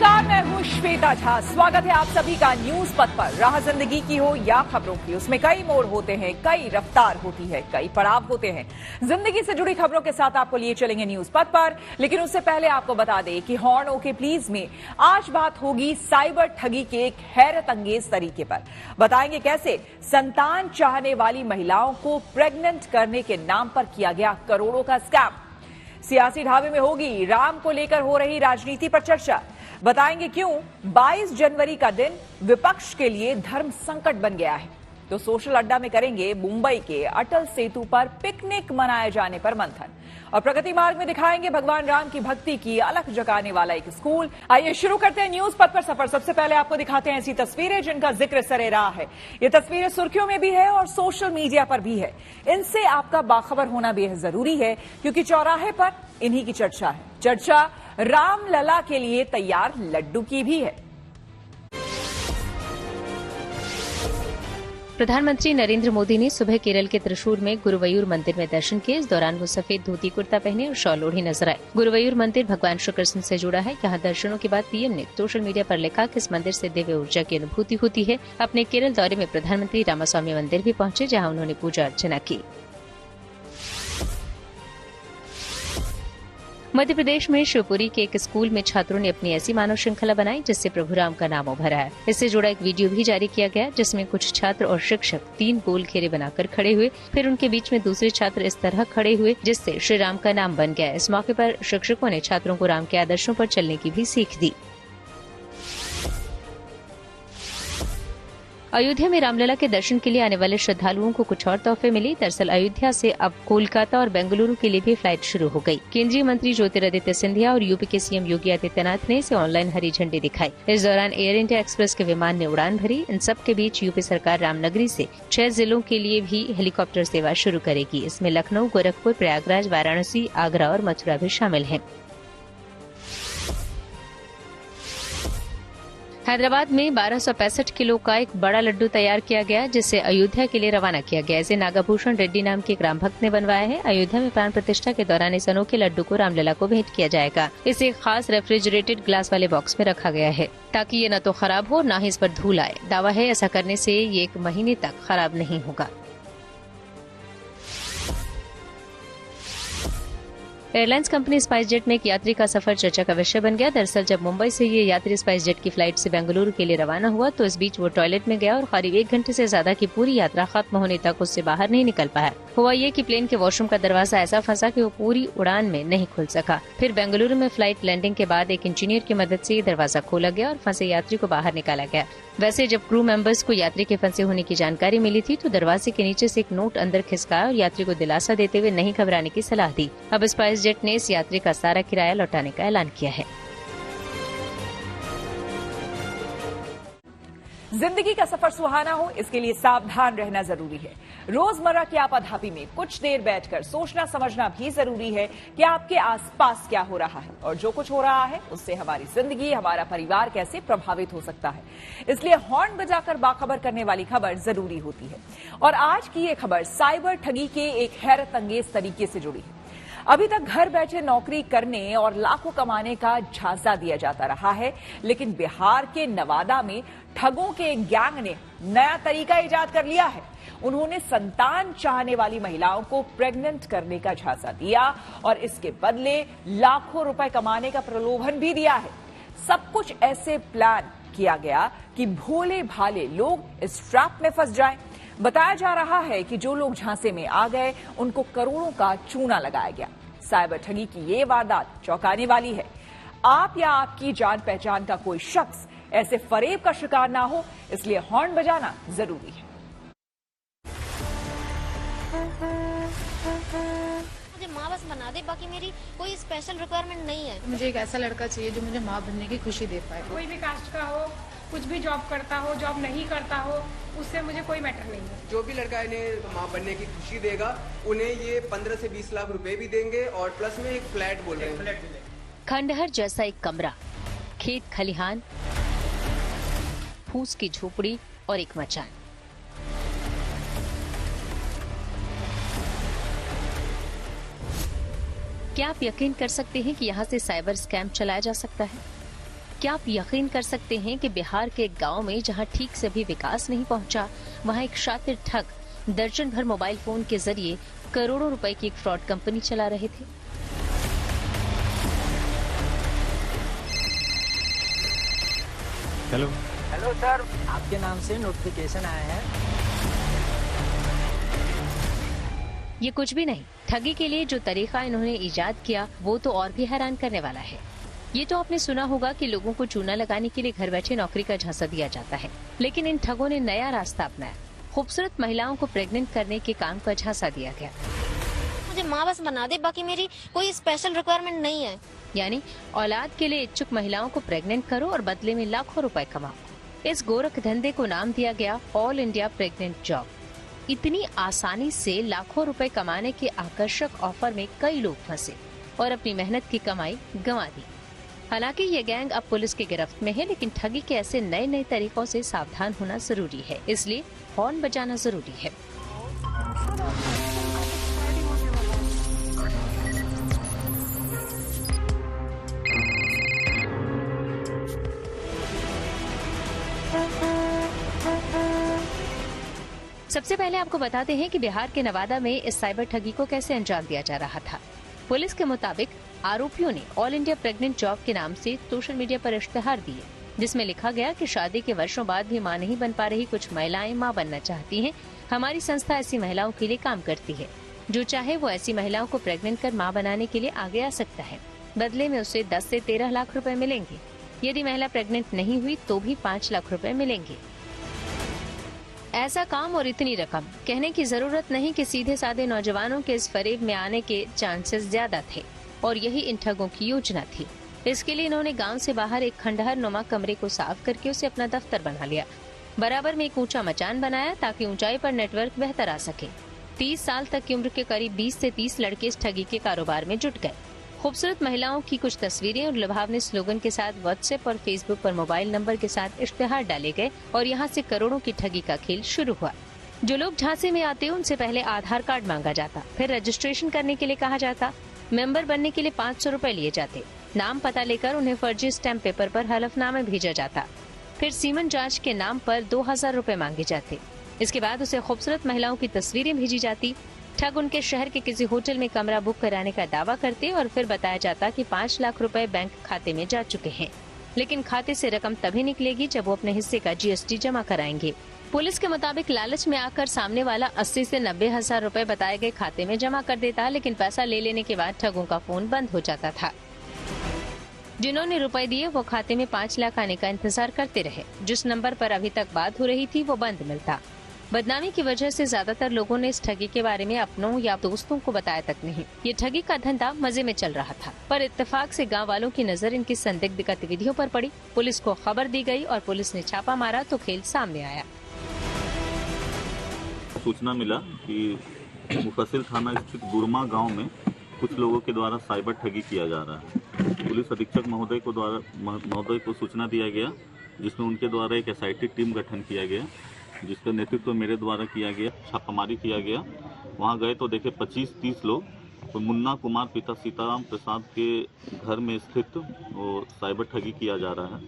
नमस्कार, मैं हूं श्वेता झा। स्वागत है आप सभी का न्यूज पथ पर। राह जिंदगी की हो या खबरों की, उसमें कई मोड़ होते हैं, कई रफ्तार होती है, कई पड़ाव होते हैं। जिंदगी से जुड़ी खबरों के साथ आपको लिए चलेंगे न्यूज पथ पर, लेकिन उससे पहले आपको बता दें कि हॉर्न ओके प्लीज में आज बात होगी साइबर ठगी के एक हैरत अंगेज तरीके पर। बताएंगे कैसे संतान चाहने वाली महिलाओं को प्रेग्नेंट करने के नाम पर किया गया करोड़ों का स्कैम। सियासी ढाबे में होगी राम को लेकर हो रही राजनीति पर चर्चा। बताएंगे क्यों 22 जनवरी का दिन विपक्ष के लिए धर्म संकट बन गया है। तो सोशल अड्डा में करेंगे मुंबई के अटल सेतु पर पिकनिक मनाए जाने पर मंथन। और प्रगति मार्ग में दिखाएंगे भगवान राम की भक्ति की अलख जगाने वाला एक स्कूल। आइए शुरू करते हैं न्यूज पथ पर सफर। सबसे पहले आपको दिखाते हैं ऐसी तस्वीरें जिनका जिक्र सरेराह है। ये तस्वीरें सुर्खियों में भी है और सोशल मीडिया पर भी है। इनसे आपका बाखबर होना बेहद जरूरी है, क्योंकि चौराहे पर इन्हीं की चर्चा है। चर्चा रामलला के लिए तैयार लड्डू की भी है। प्रधानमंत्री नरेंद्र मोदी ने सुबह केरल के त्रिशूर में गुरुवयूर मंदिर में दर्शन किए। इस दौरान वो सफेद धोती कुर्ता पहने और शॉल ओढ़े नजर आए। गुरुवयूर मंदिर भगवान श्री कृष्ण से जुड़ा है। यहाँ दर्शनों के बाद पीएम ने सोशल मीडिया पर लिखा कि इस मंदिर से दिव्य ऊर्जा की अनुभूति होती है। अपने केरल दौरे में प्रधानमंत्री रामास्वामी मंदिर भी पहुंचे, जहाँ उन्होंने पूजा अर्चना की। मध्य प्रदेश में शिवपुरी के एक स्कूल में छात्रों ने अपनी ऐसी मानव श्रृंखला बनाई जिससे प्रभु राम का नाम उभरा है। इससे जुड़ा एक वीडियो भी जारी किया गया, जिसमें कुछ छात्र और शिक्षक 3 गोल घेरे बनाकर खड़े हुए, फिर उनके बीच में दूसरे छात्र इस तरह खड़े हुए जिससे श्री राम का नाम बन गया। इस मौके पर शिक्षकों ने छात्रों को राम के आदर्शों पर चलने की भी सीख दी। अयोध्या में रामलला के दर्शन के लिए आने वाले श्रद्धालुओं को कुछ और तोहफे मिले। दरअसल अयोध्या से अब कोलकाता और बेंगलुरु के लिए भी फ्लाइट शुरू हो गई। केंद्रीय मंत्री ज्योतिरादित्य सिंधिया और यूपी के सीएम योगी आदित्यनाथ ने इसे ऑनलाइन हरी झंडी दिखाई। इस दौरान एयर इंडिया एक्सप्रेस के विमान ने उड़ान भरी। इन सब के बीच यूपी सरकार रामनगरी से 6 जिलों के लिए भी हेलीकॉप्टर सेवा शुरू करेगी। इसमें लखनऊ, गोरखपुर, प्रयागराज, वाराणसी, आगरा और मथुरा भी शामिल हैं। हैदराबाद में 1265 किलो का एक बड़ा लड्डू तैयार किया गया, जिसे अयोध्या के लिए रवाना किया गया। इसे नागाभूषण रेड्डी नाम के एक राम भक्त ने बनवाया है। अयोध्या में प्राण प्रतिष्ठा के दौरान इस अनोखे लड्डू को रामलला को भेंट किया जाएगा। इसे एक खास रेफ्रिजरेटेड ग्लास वाले बॉक्स में रखा गया है, ताकि ये न तो खराब हो न ही इस पर धूल आए। दावा है ऐसा करने से ये 1 महीने तक खराब नहीं होगा। एयरलाइंस कंपनी स्पाइस जेट में एक यात्री का सफर चर्चा का विषय बन गया। दरअसल जब मुंबई से ये यात्री स्पाइस जेट की फ्लाइट से बेंगलुरु के लिए रवाना हुआ तो इस बीच वो टॉयलेट में गया और करीब 1 घंटे से ज्यादा की पूरी यात्रा खत्म होने तक उससे बाहर नहीं निकल पाया। हुआ ये कि प्लेन के वॉशरूम का दरवाजा ऐसा फंसा कि वो पूरी उड़ान में नहीं खुल सका। फिर बेंगलुरु में फ्लाइट लैंडिंग के बाद एक इंजीनियर की मदद से ये दरवाजा खोला गया और फंसे यात्री को बाहर निकाला गया। वैसे जब क्रू मेंबर्स को यात्री के फंसे होने की जानकारी मिली थी तो दरवाजे के नीचे से एक नोट अंदर खिसकाया और यात्री को दिलासा देते हुए नहीं घबराने की सलाह दी। अब स्पाइस जेट ने इस यात्री का सारा किराया लौटाने का ऐलान किया है। जिंदगी का सफर सुहाना हो, इसके लिए सावधान रहना जरूरी है। रोजमर्रा की आपाधापी में कुछ देर बैठकर सोचना समझना भी जरूरी है कि आपके आसपास क्या हो रहा है और जो कुछ हो रहा है उससे हमारी जिंदगी, हमारा परिवार कैसे प्रभावित हो सकता है। इसलिए हॉर्न बजाकर बाखबर करने वाली खबर जरूरी होती है। और आज की ये खबर साइबर ठगी के एक हैरत अंगेज तरीके से जुड़ी है। अभी तक घर बैठे नौकरी करने और लाखों कमाने का झांसा दिया जाता रहा है, लेकिन बिहार के नवादा में ठगों के एक गैंग ने नया तरीका इजाद कर लिया है। उन्होंने संतान चाहने वाली महिलाओं को प्रेग्नेंट करने का झांसा दिया और इसके बदले लाखों रुपए कमाने का प्रलोभन भी दिया है। सब कुछ ऐसे प्लान किया गया कि भोले भाले लोग इस ट्रैप में फंस जाएं। बताया जा रहा है कि जो लोग झांसे में आ गए उनको करोड़ों का चूना लगाया गया। साइबर ठगी की ये वारदात चौंकाने वाली है। आप या आपकी जान पहचान का कोई शख्स ऐसे फरेब का शिकार ना हो, इसलिए हॉर्न बजाना जरूरी है। मुझे माँ बस बना दे, बाकी मेरी कोई स्पेशल रिक्वायरमेंट नहीं है। मुझे एक ऐसा लड़का चाहिए जो मुझे माँ बनने की खुशी दे पाए। कोई भी कास्ट का हो, कुछ भी जॉब करता हो, जॉब नहीं करता हो, उससे मुझे कोई मैटर नहीं है। जो भी लड़का इन्हें माँ बनने की खुशी देगा उन्हें ये 15 से 20 लाख रुपए भी देंगे और प्लस में एक फ्लैट बोल रहे हैं। खंडहर जैसा एक कमरा, खेत खलिहान, फूस की झोपड़ी और एक मचान। क्या आप यकीन कर सकते हैं कि यहाँ से साइबर स्कैम चलाया जा सकता है? क्या आप यकीन कर सकते हैं कि बिहार के एक गांव में जहां ठीक से भी विकास नहीं पहुंचा, वहां एक शातिर ठग दर्जन भर मोबाइल फोन के जरिए करोड़ों रुपए की एक फ्रॉड कंपनी चला रहे थे। हेलो हेलो सर, आपके नाम से नोटिफिकेशन आया है। ये कुछ भी नहीं, ठगी के लिए जो तरीका इन्होंने इजाद किया वो तो और भी हैरान करने वाला है। ये तो आपने सुना होगा कि लोगों को चूना लगाने के लिए घर बैठे नौकरी का झांसा दिया जाता है, लेकिन इन ठगों ने नया रास्ता अपनाया। खूबसूरत महिलाओं को प्रेग्नेंट करने के काम का झांसा दिया गया। मुझे माँ बस बना दे, बाकी मेरी कोई स्पेशल रिक्वायरमेंट नहीं है। यानी औलाद के लिए इच्छुक महिलाओं को प्रेग्नेंट करो और बदले में लाखों रुपए कमाओ। इस गोरख धंधे को नाम दिया गया ऑल इंडिया प्रेग्नेंट जॉब। इतनी आसानी से लाखों रुपए कमाने के आकर्षक ऑफर में कई लोग फंसे और अपनी मेहनत की कमाई गंवा दी। हालांकि ये गैंग अब पुलिस की गिरफ्त में है, लेकिन ठगी के ऐसे नए नए तरीकों से सावधान होना जरूरी है, इसलिए हॉर्न बजाना जरूरी है। सबसे पहले आपको बताते हैं कि बिहार के नवादा में इस साइबर ठगी को कैसे अंजाम दिया जा रहा था। पुलिस के मुताबिक आरोपियों ने ऑल इंडिया प्रेग्नेंट जॉब के नाम से सोशल मीडिया पर इश्तेहार दिए, जिसमें लिखा गया कि शादी के वर्षों बाद भी मां नहीं बन पा रही कुछ महिलाएं मां बनना चाहती हैं। हमारी संस्था ऐसी महिलाओं के लिए काम करती है। जो चाहे वो ऐसी महिलाओं को प्रेग्नेंट कर मां बनाने के लिए आगे आ सकता है। बदले में उसे 10 से 13 लाख रुपए मिलेंगे। यदि महिला प्रेग्नेंट नहीं हुई तो भी 5 लाख रुपए मिलेंगे। ऐसा काम और इतनी रकम, कहने की जरूरत नहीं कि सीधे साधे नौजवानों के इस फरेब में आने के चांसेस ज्यादा थे और यही इन ठगों की योजना थी। इसके लिए इन्होंने गांव से बाहर एक खंडहर नुमा कमरे को साफ करके उसे अपना दफ्तर बना लिया। बराबर में एक ऊंचा मचान बनाया ताकि ऊंचाई पर नेटवर्क बेहतर आ सके। 30 साल तक की उम्र के करीब 20 से 30 लड़के इस ठगी के कारोबार में जुट गए। खूबसूरत महिलाओं की कुछ तस्वीरें और लुभावने स्लोगन के साथ व्हाट्सएप और फेसबुक पर मोबाइल नंबर के साथ इश्तेहार डाले गए और यहाँ से करोड़ों की ठगी का खेल शुरू हुआ। जो लोग झांसे में आते उनसे पहले आधार कार्ड मांगा जाता, फिर रजिस्ट्रेशन करने के लिए कहा जाता, मेंबर बनने के लिए 500 रुपए लिए जाते, नाम पता लेकर उन्हें फर्जी स्टैम्प पेपर पर हलफनामा भेजा जाता, फिर सीमन जांच के नाम पर 2000 रुपए मांगे जाते। इसके बाद उसे खूबसूरत महिलाओं की तस्वीरें भेजी जाती। ठग उनके शहर के किसी होटल में कमरा बुक कराने का दावा करते और फिर बताया जाता कि 5 लाख रुपए बैंक खाते में जा चुके हैं, लेकिन खाते से रकम तभी निकलेगी जब वो अपने हिस्से का GST जमा कराएंगे। पुलिस के मुताबिक लालच में आकर सामने वाला 80 से 90 हजार रुपए बताए गए खाते में जमा कर देता, लेकिन पैसा ले लेने के बाद ठगों का फोन बंद हो जाता था। जिन्होंने रुपए दिए वो खाते में 5 लाख आने का इंतजार करते रहे। जिस नंबर पर अभी तक बात हो रही थी वो बंद मिलता। बदनामी की वजह से ज्यादातर लोगों ने इस ठगी के बारे में अपनों या दोस्तों को बताया तक नहीं। ये ठगी का धंधा मजे में चल रहा था, पर इत्तेफाक से गांव वालों की नजर इनकी संदिग्ध गतिविधियों पर पड़ी। पुलिस को खबर दी गई और पुलिस ने छापा मारा तो खेल सामने आया। सूचना मिला कि मुफस्सिल थाना स्थित गुरमा गांव में कुछ लोगों के द्वारा साइबर ठगी किया जा रहा है। पुलिस अधीक्षक महोदय को सूचना दिया गया, जिसमें उनके द्वारा एक SIT टीम गठन किया गया, जिसका नेतृत्व मेरे द्वारा किया गया। छापामारी किया गया, वहां गए तो देखे 25-30 लोग तो मुन्ना कुमार पिता सीताराम प्रसाद के घर में स्थित वो साइबर ठगी किया जा रहा है।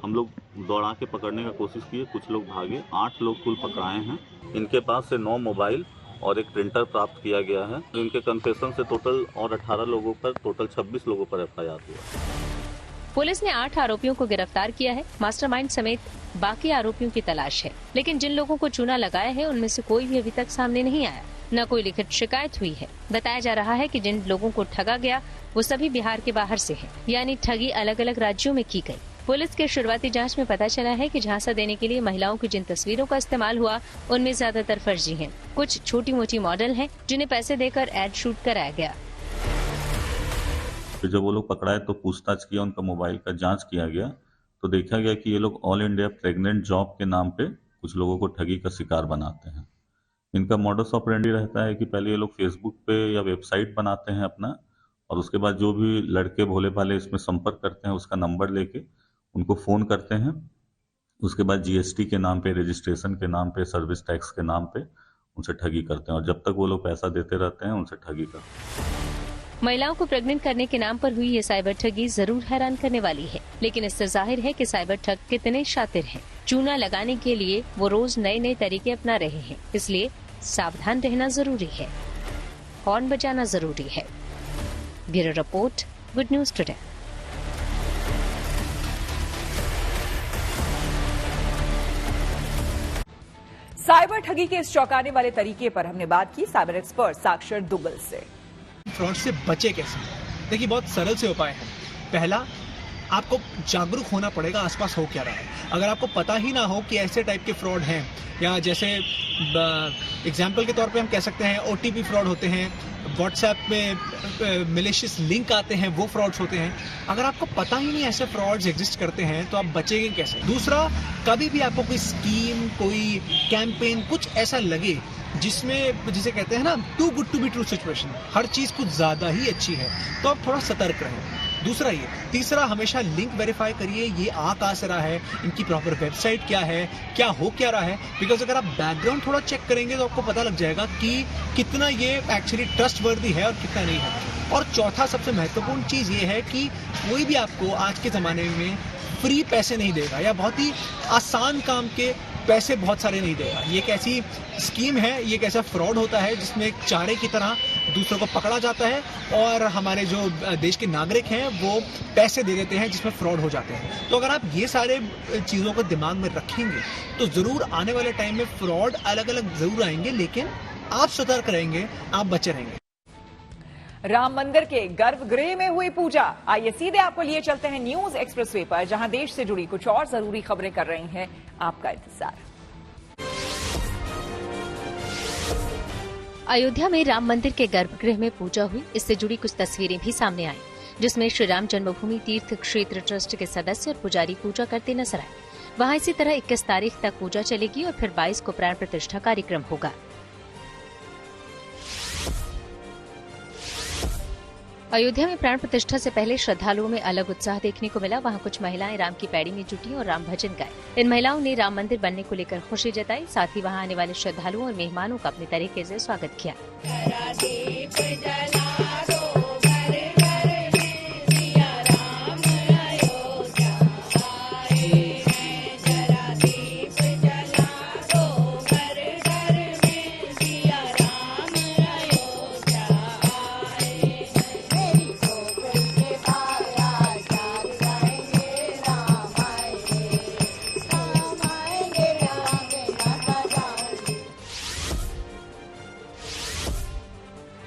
हम लोग दौड़ा के पकड़ने का कोशिश किए, कुछ लोग भागे, 8 लोग कुल पकड़ाए हैं। इनके पास से 9 मोबाइल और एक प्रिंटर प्राप्त किया गया है। इनके कन्फेशन से टोटल और 18 लोगों पर, टोटल 26 लोगों पर FIR हुआ। पुलिस ने 8 आरोपियों को गिरफ्तार किया है। मास्टरमाइंड समेत बाकी आरोपियों की तलाश है, लेकिन जिन लोगों को चूना लगाया है उनमें से कोई भी अभी तक सामने नहीं आया, न कोई लिखित शिकायत हुई है। बताया जा रहा है कि जिन लोगों को ठगा गया वो सभी बिहार के बाहर से हैं, यानी ठगी अलग अलग राज्यों में की गई। पुलिस के शुरुआती जांच में पता चला है कि झांसा देने के लिए महिलाओं की जिन तस्वीरों का इस्तेमाल हुआ उनमें ज्यादातर फर्जी हैं। कुछ छोटी मोटी मॉडल हैं जिन्हें पैसे देकर एड शूट कराया गया। जब वो लोग पकड़ाए तो पूछताछ किया, उनका मोबाइल का जांच किया गया तो देखा गया कि ये लोग ऑल इंडिया प्रेग्नेंट जॉब के नाम पे कुछ लोगों को ठगी का शिकार बनाते हैं। इनका मॉडस ऑपरेंडी रहता है कि पहले ये लोग फेसबुक पे या वेबसाइट बनाते हैं अपना, और उसके बाद जो भी लड़के भोले भाले इसमें संपर्क करते हैं उसका नंबर लेके उनको फ़ोन करते हैं। उसके बाद GST के नाम पे, रजिस्ट्रेशन के नाम पे, सर्विस टैक्स के नाम पे उनसे ठगी करते हैं, और जब तक वो लोग पैसा देते रहते हैं उनसे ठगी करते हैं। महिलाओं को प्रेग्नेंट करने के नाम पर हुई ये साइबर ठगी जरूर हैरान करने वाली है, लेकिन इससे जाहिर है कि साइबर ठग कितने शातिर हैं। चूना लगाने के लिए वो रोज नए नए तरीके अपना रहे हैं, इसलिए सावधान रहना जरूरी है, हॉर्न बजाना जरूरी है। Bureau report, good news today. Cyber ठगी के इस चौंकाने वाले तरीके पर हमने बात की साइबर एक्सपर्ट साक्षर दुग्गल से। फ्रॉड से बचे कैसे? देखिए, बहुत सरल से उपाय है। पहला, आपको जागरूक होना पड़ेगा आसपास हो क्या रहा है। अगर आपको पता ही ना हो कि ऐसे टाइप के फ्रॉड हैं, या जैसे एग्जाम्पल के तौर पे हम कह सकते हैं OTP फ्रॉड होते हैं, व्हाट्सएप में मिलिशियस लिंक आते हैं, वो फ्रॉड्स होते हैं। अगर आपको पता ही नहीं ऐसे फ्रॉड्स एग्जिस्ट करते हैं तो आप बचेंगे कैसे? दूसरा, कभी भी आपको कोई स्कीम, कोई कैंपेन, कुछ ऐसा लगे जिसमें, जिसे कहते हैं ना, too good to be true situation, हर चीज कुछ ज्यादा ही अच्छी है, तो आप थोड़ा सतर्क रहें। दूसरा ये। तीसरा, हमेशा लिंक वेरीफाई करिए, ये आ कहाँ से रहा है, इनकी प्रॉपर वेबसाइट क्या है, क्या हो क्या रहा है। बिकॉज अगर आप बैकग्राउंड थोड़ा चेक करेंगे तो आपको पता लग जाएगा कि कितना ये एक्चुअली ट्रस्टवर्दी है और कितना नहीं है। और चौथा, सबसे महत्वपूर्ण चीज ये है कि कोई भी आपको आज के जमाने में फ्री पैसे नहीं देगा, या बहुत ही आसान काम के पैसे बहुत सारे नहीं देगा। ये एक ऐसी स्कीम है, ये एक ऐसा फ्रॉड होता है जिसमें एक चारे की तरह दूसरों को पकड़ा जाता है और हमारे जो देश के नागरिक हैं वो पैसे दे देते हैं, जिसमें फ्रॉड हो जाते हैं। तो अगर आप ये सारे चीज़ों को दिमाग में रखेंगे तो ज़रूर आने वाले टाइम में फ्रॉड अलग अलग ज़रूर आएंगे, लेकिन आप सतर्क रहेंगे, आप बचे रहेंगे। राम मंदिर के गर्भगृह में हुई पूजा। आइए सीधे आपको लिए चलते हैं न्यूज एक्सप्रेसवे पर, जहां देश से जुड़ी कुछ और जरूरी खबरें कर रही हैं आपका इंतजार। अयोध्या में राम मंदिर के गर्भगृह में पूजा हुई। इससे जुड़ी कुछ तस्वीरें भी सामने आई, जिसमें श्री राम जन्मभूमि तीर्थ क्षेत्र ट्रस्ट के सदस्य और पुजारी पूजा करते नजर आए। वहां इसी तरह 21 तारीख तक पूजा चलेगी और फिर 22 को प्राण प्रतिष्ठा कार्यक्रम होगा। अयोध्या में प्राण प्रतिष्ठा से पहले श्रद्धालुओं में अलग उत्साह देखने को मिला। वहां कुछ महिलाएं राम की पैड़ी में जुटी और राम भजन गाए। इन महिलाओं ने राम मंदिर बनने को लेकर खुशी जताई, साथ ही वहां आने वाले श्रद्धालुओं और मेहमानों का अपने तरीके से स्वागत किया।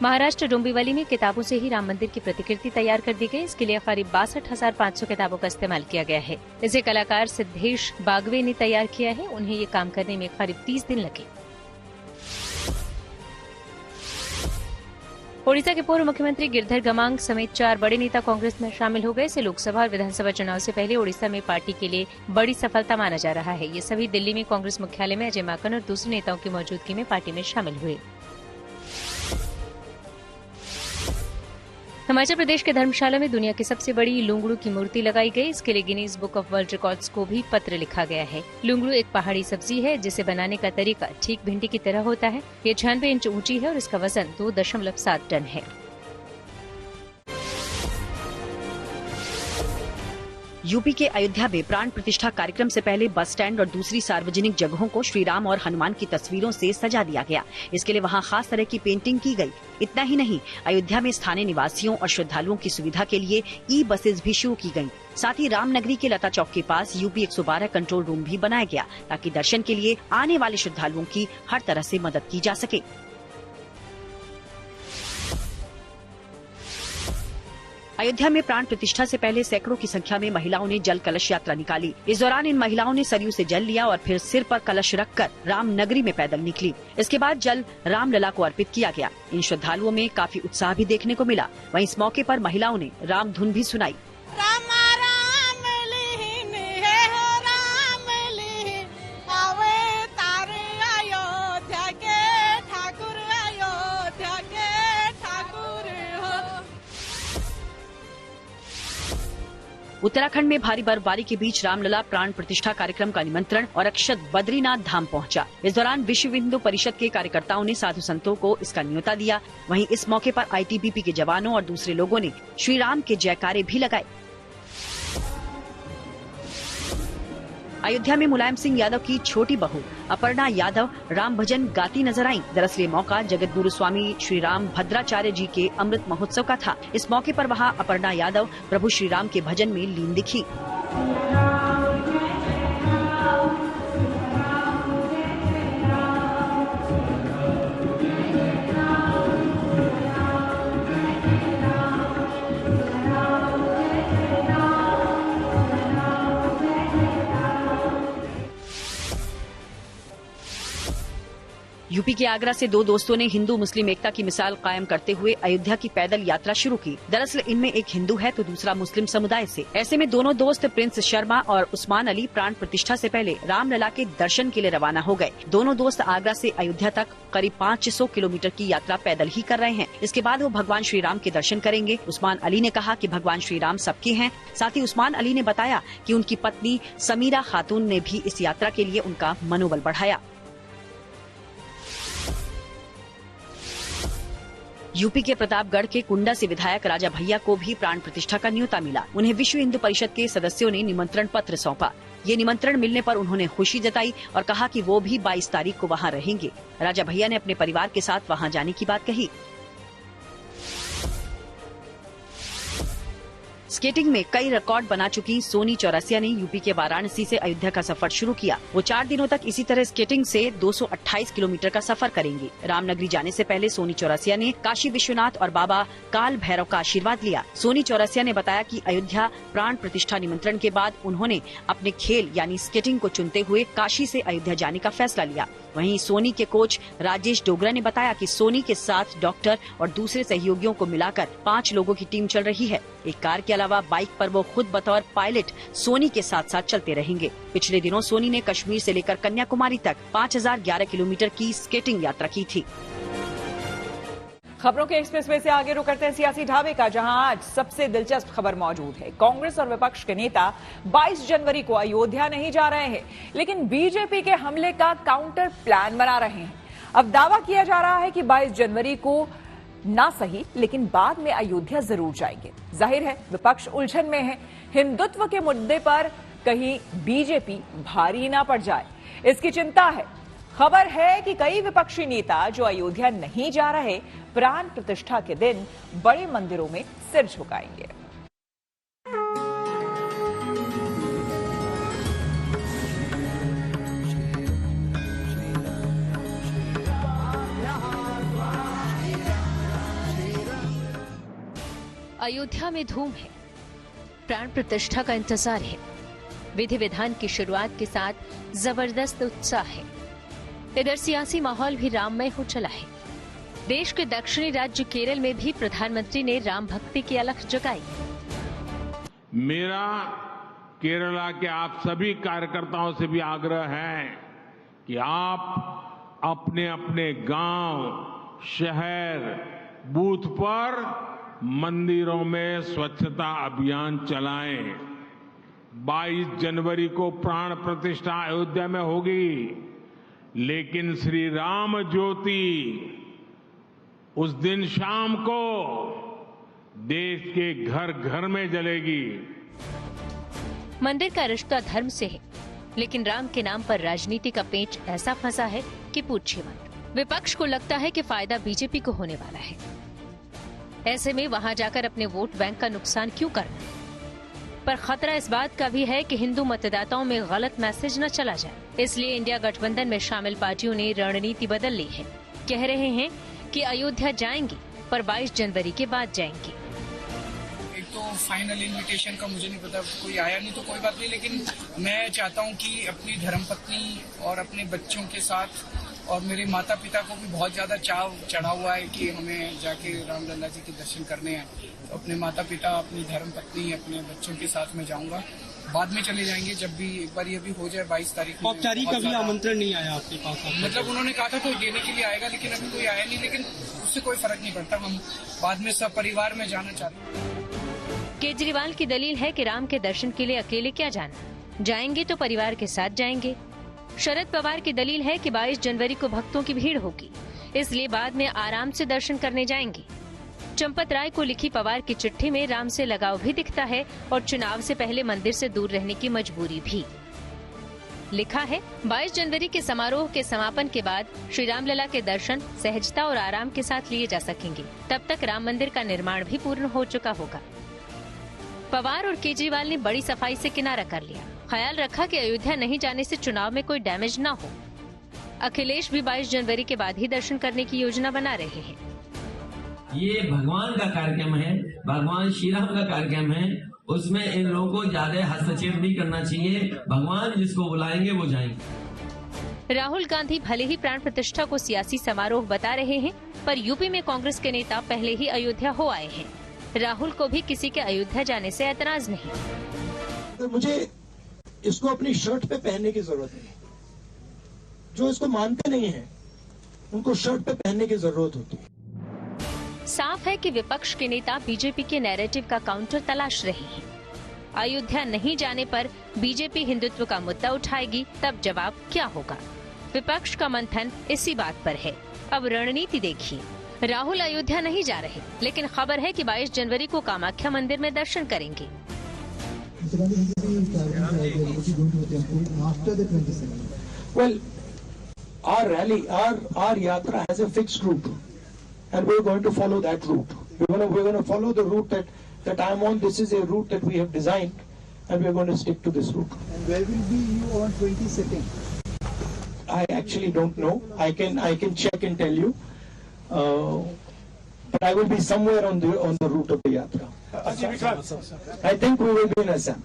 महाराष्ट्र डोंबिवली में किताबों से ही राम मंदिर की प्रतिकृति तैयार कर दी गई। इसके लिए करीब 62,500 किताबों का इस्तेमाल किया गया है। इसे कलाकार सिद्धेश बागवे ने तैयार किया है। उन्हें ये काम करने में करीब 30 दिन लगे। ओडिशा के पूर्व मुख्यमंत्री गिरधर गमांग समेत 4 बड़े नेता कांग्रेस में शामिल हो गए। इसे लोकसभा और विधानसभा चुनाव से पहले ओडिशा में पार्टी के लिए बड़ी सफलता माना जा रहा है। ये सभी दिल्ली में कांग्रेस मुख्यालय में अजय माकन और दूसरे नेताओं की मौजूदगी में पार्टी में शामिल हुए। हिमाचल प्रदेश के धर्मशाला में दुनिया की सबसे बड़ी लुंगड़ू की मूर्ति लगाई गई। इसके लिए Guinness book of world records को भी पत्र लिखा गया है। लुंगड़ू एक पहाड़ी सब्जी है, जिसे बनाने का तरीका ठीक भिंडी की तरह होता है। ये 96 इंच ऊंची है और इसका वजन 2.7 टन है। यूपी के अयोध्या में प्राण प्रतिष्ठा कार्यक्रम से पहले बस स्टैंड और दूसरी सार्वजनिक जगहों को श्री राम और हनुमान की तस्वीरों से सजा दिया गया। इसके लिए वहां खास तरह की पेंटिंग की गई। इतना ही नहीं, अयोध्या में स्थानीय निवासियों और श्रद्धालुओं की सुविधा के लिए ई-बसेज भी शुरू की गयी। साथ ही रामनगरी के लता चौक के पास यूपी 112 कंट्रोल रूम भी बनाया गया, ताकि दर्शन के लिए आने वाले श्रद्धालुओं की हर तरह से मदद की जा सके। अयोध्या में प्राण प्रतिष्ठा से पहले सैकड़ों की संख्या में महिलाओं ने जल कलश यात्रा निकाली। इस दौरान इन महिलाओं ने सरयू से जल लिया और फिर सिर पर कलश रखकर रामनगरी में पैदल निकली। इसके बाद जल रामलला को अर्पित किया गया। इन श्रद्धालुओं में काफी उत्साह भी देखने को मिला। वहीं इस मौके पर महिलाओं ने राम धुन भी सुनाई। उत्तराखंड में भारी बर्फबारी के बीच रामलला प्राण प्रतिष्ठा कार्यक्रम का निमंत्रण और अक्षत बद्रीनाथ धाम पहुंचा। इस दौरान विश्व हिंदू परिषद के कार्यकर्ताओं ने साधु संतों को इसका न्योता दिया। वहीं इस मौके पर आईटीबीपी के जवानों और दूसरे लोगों ने श्री राम के जयकारे भी लगाए। अयोध्या में मुलायम सिंह यादव की छोटी बहू अपर्णा यादव राम भजन गाती नजर आईं। दरअसल ये मौका जगत गुरु स्वामी श्री राम भद्राचार्य जी के अमृत महोत्सव का था। इस मौके पर वहां अपर्णा यादव प्रभु श्री राम के भजन में लीन दिखी। यूपी के आगरा से दो दोस्तों ने हिंदू मुस्लिम एकता की मिसाल कायम करते हुए अयोध्या की पैदल यात्रा शुरू की। दरअसल इनमें एक हिंदू है तो दूसरा मुस्लिम समुदाय से। ऐसे में दोनों दोस्त प्रिंस शर्मा और उस्मान अली प्राण प्रतिष्ठा से पहले रामलला के दर्शन के लिए रवाना हो गए। दोनों दोस्त आगरा से अयोध्या तक करीब 500 किलोमीटर की यात्रा पैदल ही कर रहे हैं। इसके बाद वो भगवान श्री राम के दर्शन करेंगे। उस्मान अली ने कहा कि भगवान श्री राम सबके हैं। साथ ही उस्मान अली ने बताया कि उनकी पत्नी समीरा खातून ने भी इस यात्रा के लिए उनका मनोबल बढ़ाया। यूपी के प्रतापगढ़ के कुंडा से विधायक राजा भैया को भी प्राण प्रतिष्ठा का न्योता मिला। उन्हें विश्व हिंदू परिषद के सदस्यों ने निमंत्रण पत्र सौंपा। ये निमंत्रण मिलने पर उन्होंने खुशी जताई और कहा कि वो भी 22 तारीख को वहां रहेंगे। राजा भैया ने अपने परिवार के साथ वहां जाने की बात कही। स्केटिंग में कई रिकॉर्ड बना चुकी सोनी चौरसिया ने यूपी के वाराणसी से अयोध्या का सफर शुरू किया। वो 4 दिनों तक इसी तरह स्केटिंग से 228 किलोमीटर का सफर करेंगी। रामनगरी जाने से पहले सोनी चौरसिया ने काशी विश्वनाथ और बाबा काल भैरव का आशीर्वाद लिया। सोनी चौरसिया ने बताया कि अयोध्या प्राण प्रतिष्ठा निमंत्रण के बाद उन्होंने अपने खेल यानी स्केटिंग को चुनते हुए काशी से अयोध्या जाने का फैसला लिया। वहीं सोनी के कोच राजेश डोगरा ने बताया कि सोनी के साथ डॉक्टर और दूसरे सहयोगियों को मिलाकर 5 लोगों की टीम चल रही है। एक कार के अलावा बाइक पर वो खुद बतौर पायलट सोनी के साथ साथ चलते रहेंगे। पिछले दिनों सोनी ने कश्मीर से लेकर कन्याकुमारी तक 5011 किलोमीटर की स्केटिंग यात्रा की थी। खबरों के एक्सप्रेसवे से आगे रुक करते हैं सियासी ढाबे का, जहां आज सबसे दिलचस्प खबर मौजूद है। कांग्रेस और विपक्ष के नेता 22 जनवरी को अयोध्या नहीं जा रहे हैं, लेकिन बीजेपी के हमले का काउंटर प्लान बना रहे हैं। अब दावा किया जा रहा है कि 22 जनवरी को ना सही लेकिन बाद में अयोध्या जरूर जाएंगे। जाहिर है विपक्ष उलझन में है। हिंदुत्व के मुद्दे पर कहीं बीजेपी भारी ना पड़ जाए, इसकी चिंता है। खबर है कि कई विपक्षी नेता जो अयोध्या नहीं जा रहे, प्राण प्रतिष्ठा के दिन बड़े मंदिरों में सिर झुकाएंगे। अयोध्या में धूम है, प्राण प्रतिष्ठा का इंतजार है। विधि विधान की शुरुआत के साथ जबरदस्त उत्साह है। इधर सियासी माहौल भी राममय हो चला है। देश के दक्षिणी राज्य केरल में भी प्रधानमंत्री ने राम भक्ति की अलख जगाई। मेरा केरला के आप सभी कार्यकर्ताओं से भी आग्रह है कि आप अपने अपने गांव, शहर, बूथ पर मंदिरों में स्वच्छता अभियान चलाएं। 22 जनवरी को प्राण प्रतिष्ठा अयोध्या में होगी, लेकिन श्री राम ज्योति उस दिन शाम को देश के घर घर में जलेगी। मंदिर का रिश्ता धर्म से है, लेकिन राम के नाम पर राजनीति का पेंच ऐसा फंसा है कि पूछिए मत। विपक्ष को लगता है कि फायदा बीजेपी को होने वाला है। ऐसे में वहां जाकर अपने वोट बैंक का नुकसान क्यों करना? पर खतरा इस बात का भी है कि हिंदू मतदाताओं में गलत मैसेज न चला जाए। इसलिए इंडिया गठबंधन में शामिल पार्टियों ने रणनीति बदल ली है। कह रहे हैं कि अयोध्या जाएंगी, पर 22 जनवरी के बाद जाएंगी। एक तो फाइनल इनविटेशन का मुझे नहीं पता, कोई आया नहीं तो कोई बात नहीं, लेकिन मैं चाहता हूं कि अपनी धर्मपत्नी और अपने बच्चों के साथ और मेरे माता पिता को भी बहुत ज्यादा चाव चढ़ा हुआ है कि हमें जाके रामलला जी के दर्शन करने हैं। तो अपने माता पिता, अपनी धर्मपत्नी, अपने बच्चों के साथ में जाऊंगा। बाद में चले जाएंगे जब भी एक बार ये भी हो जाए 22 तारीख को। औपचारिक का भी आमंत्रण नहीं आया आपके पास? मतलब उन्होंने कहा था कोई देने के लिए आएगा, लेकिन अभी कोई आया नहीं। लेकिन उससे कोई फर्क नहीं पड़ता, हम बाद में सब परिवार में जाना चाहते हैं। केजरीवाल की दलील है कि राम के दर्शन के लिए अकेले क्या जाना, जाएंगे तो परिवार के साथ जाएंगे। शरद पवार की दलील है कि 22 जनवरी को भक्तों की भीड़ होगी, इसलिए बाद में आराम से दर्शन करने जाएंगे। चंपत राय को लिखी पवार की चिट्ठी में राम से लगाव भी दिखता है और चुनाव से पहले मंदिर से दूर रहने की मजबूरी भी। लिखा है 22 जनवरी के समारोह के समापन के बाद श्री रामलला के दर्शन सहजता और आराम के साथ लिए जा सकेंगे। तब तक राम मंदिर का निर्माण भी पूर्ण हो चुका होगा। पवार और केजरीवाल ने बड़ी सफाई से किनारा कर लिया। ख्याल रखा कि अयोध्या नहीं जाने से चुनाव में कोई डैमेज न हो। अखिलेश भी 22 जनवरी के बाद ही दर्शन करने की योजना बना रहे हैं। ये भगवान का कार्यक्रम है, भगवान श्री राम का कार्यक्रम है, उसमें इन लोगों को ज्यादा हस्तक्षेप नहीं करना चाहिए। भगवान जिसको बुलाएंगे वो जाएंगे। राहुल गांधी भले ही प्राण प्रतिष्ठा को सियासी समारोह बता रहे हैं, पर यूपी में कांग्रेस के नेता पहले ही अयोध्या हो आए हैं। राहुल को भी किसी के अयोध्या जाने से एतराज नहीं। तो मुझे इसको अपनी शर्ट पे पहनने की जरूरत नहीं। जो इसको मानते नहीं हैं, उनको शर्ट पे पहनने की जरूरत होती है। साफ है कि विपक्ष के नेता बीजेपी के नैरेटिव का काउंटर तलाश रहे हैं। अयोध्या नहीं जाने पर बीजेपी हिंदुत्व का मुद्दा उठाएगी, तब जवाब क्या होगा? विपक्ष का मंथन इसी बात पर है। अब रणनीति देखिए। राहुल अयोध्या नहीं जा रहे, लेकिन खबर है कि 22 जनवरी को कामाख्या मंदिर में दर्शन करेंगे। Well, our rally, our yatra has a fixed route, and we're going to follow that route. We're going to follow the route that I'm on. This is a route that we have designed, and we're going to stick to this route. And where will be you on 22nd? I actually don't know. I can check and tell you. But I will be somewhere on the route of the yatra. I think we will be in Assam.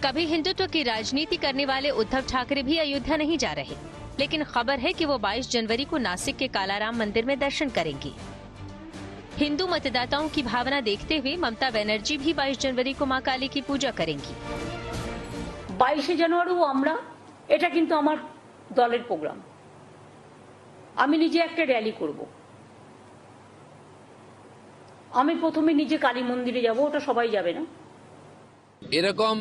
कभी हिंदुत्व की राजनीति करने वाले उद्धव ठाकरे भी अयोध्या नहीं जा रहे, लेकिन खबर है कि वो 22 जनवरी को नासिक के कालाराम मंदिर में दर्शन करेंगी। हिंदू मतदाताओं की भावना देखते हुए ममता बनर्जी भी 22 जनवरी को मां काली की पूजा करेंगी। 22 জানুয়ারি আমরা এটা কিন্তু আমার দলের প্রোগ্রাম। আমি নিজে একটা র্যালি করব। আমি প্রথমে নিজে কালী মন্দিরে যাব, ওটা সবাই যাবে না। এরকম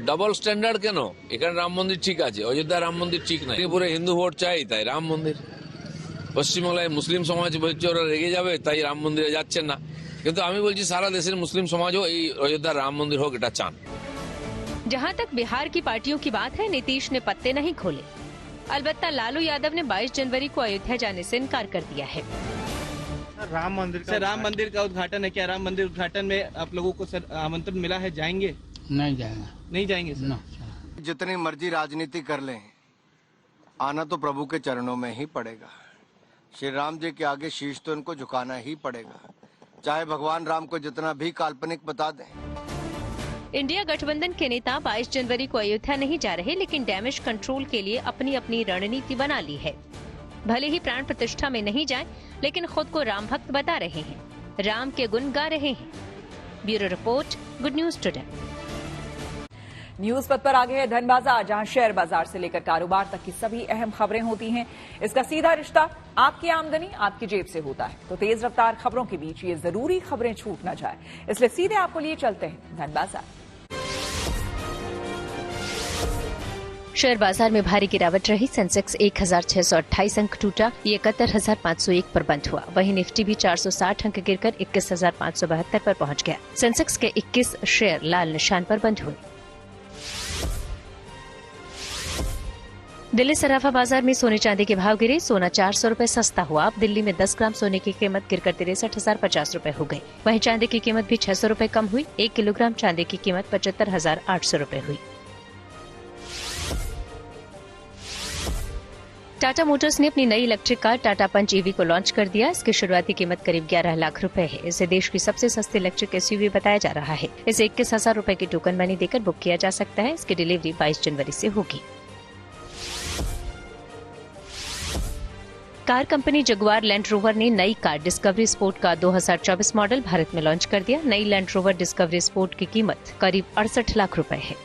ডবল স্ট্যান্ডার্ড কেন? এখানে রাম মন্দির ঠিক আছে, অযোধ্যা রাম মন্দির ঠিক নাই। পুরো হিন্দু ভোট চাই তাই রাম মন্দির। পশ্চিমবাংলায় মুসলিম সমাজ বলছে ওরা রেগে যাবে তাই রাম মন্দিরে যাচ্ছেন না, কিন্তু আমি বলছি সারা দেশের মুসলিম সমাজও এই অযোধ্যা রাম মন্দির হোক এটা চান। जहां तक बिहार की पार्टियों की बात है, नीतीश ने पत्ते नहीं खोले। अलबत्ता लालू यादव ने 22 जनवरी को अयोध्या जाने से इनकार कर दिया है। राम मंदिर का उद्घाटन है, क्या राम मंदिर उद्घाटन में आप लोगों को सर आमंत्रण मिला है? जाएंगे? नहीं जाएंगे। नहीं जाएंगे सर? जितनी मर्जी राजनीति कर लें, आना तो प्रभु के चरणों में ही पड़ेगा। श्री राम जी के आगे शीश तो इनको झुकाना ही पड़ेगा, चाहे भगवान राम को जितना भी काल्पनिक बता दें। इंडिया गठबंधन के नेता 22 जनवरी को अयोध्या नहीं जा रहे, लेकिन डैमेज कंट्रोल के लिए अपनी अपनी रणनीति बना ली है। भले ही प्राण प्रतिष्ठा में नहीं जाएं, लेकिन खुद को राम भक्त बता रहे हैं, राम के गुण गा रहे हैं। Bureau report, good news today. News पथ पर आगे है धन बाजार, जहां शेयर बाजार से लेकर कारोबार तक की सभी अहम खबरें होती हैं। इसका सीधा रिश्ता आपकी आमदनी आपकी जेब से होता है, तो तेज रफ्तार खबरों के बीच ये जरूरी खबरें छूट न जाए, इसलिए सीधे आपको लिए चलते हैं धन बाजार। शेयर बाजार में भारी गिरावट रही। सेंसेक्स 1628 अंक टूटा, ये 71,501 पर बंद हुआ। वहीं निफ्टी भी 460 अंक गिरकर 21,572 पर पहुंच गया। सेंसेक्स के 21 शेयर लाल निशान पर बंद हुए। दिल्ली सराफा बाजार में सोने चांदी के भाव गिरे। सोना 400 रुपए सस्ता हुआ। अब दिल्ली में 10 ग्राम सोने की कीमत गिरकर 63,050 रुपए हो गई। वहीं चांदी की कीमत भी 600 रुपए कम हुई। 1 किलोग्राम चांदी की कीमत 75,800 रुपए हुई। टाटा मोटर्स ने अपनी नई electric car Tata Punch EV को लॉन्च कर दिया। इसकी शुरुआती कीमत करीब 11 लाख रुपए है। इसे देश की सबसे सस्ती इलेक्ट्रिक एसयूवी बताया जा रहा है। इसे 21,000 रुपए की टोकन मनी देकर बुक किया जा सकता है। इसकी डिलीवरी 22 जनवरी से होगी। Car company Jaguar land rover ने नई कार डिस्कवरी स्पोर्ट का 2024 मॉडल भारत में लॉन्च कर दिया। नई लैंड रोवर डिस्कवरी स्पोर्ट की कीमत करीब 68 लाख रुपए है।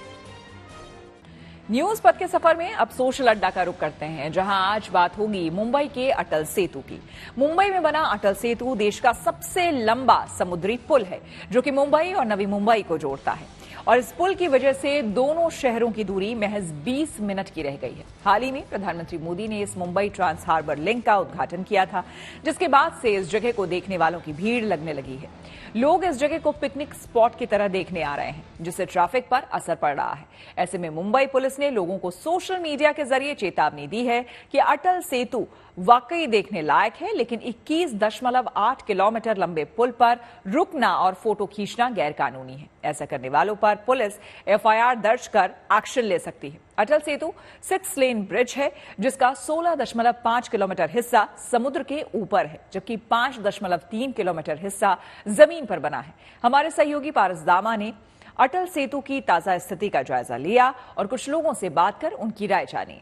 न्यूज पथ के सफर में अब सोशल अड्डा का रुख करते हैं, जहां आज बात होगी मुंबई के अटल सेतु की। मुंबई में बना अटल सेतु देश का सबसे लंबा समुद्री पुल है, जो कि मुंबई और नवी मुंबई को जोड़ता है। और इस पुल की वजह से दोनों शहरों की दूरी महज 20 मिनट की रह गई है। हाल ही में प्रधानमंत्री मोदी ने इस मुंबई ट्रांस हार्बर लिंक का उद्घाटन किया था, जिसके बाद से इस जगह को देखने वालों की भीड़ लगने लगी है। लोग इस जगह को पिकनिक स्पॉट की तरह देखने आ रहे हैं, जिससे ट्रैफिक पर असर पड़ रहा है। ऐसे में मुंबई पुलिस ने लोगों को सोशल मीडिया के जरिए चेतावनी दी है कि अटल सेतु वाकई देखने लायक है, लेकिन 21.8 किलोमीटर लंबे पुल पर रुकना और फोटो खींचना गैरकानूनी है। ऐसा करने वालों पर पुलिस FIR दर्ज कर एक्शन ले सकती है। अटल सेतु 6 लेन ब्रिज है, जिसका 16.5 किलोमीटर हिस्सा समुद्र के ऊपर है, जबकि 5.3 किलोमीटर हिस्सा जमीन पर बना है। हमारे सहयोगी पारस दामा ने अटल सेतु की ताजा स्थिति का जायजा लिया और कुछ लोगों से बात कर उनकी राय जानी।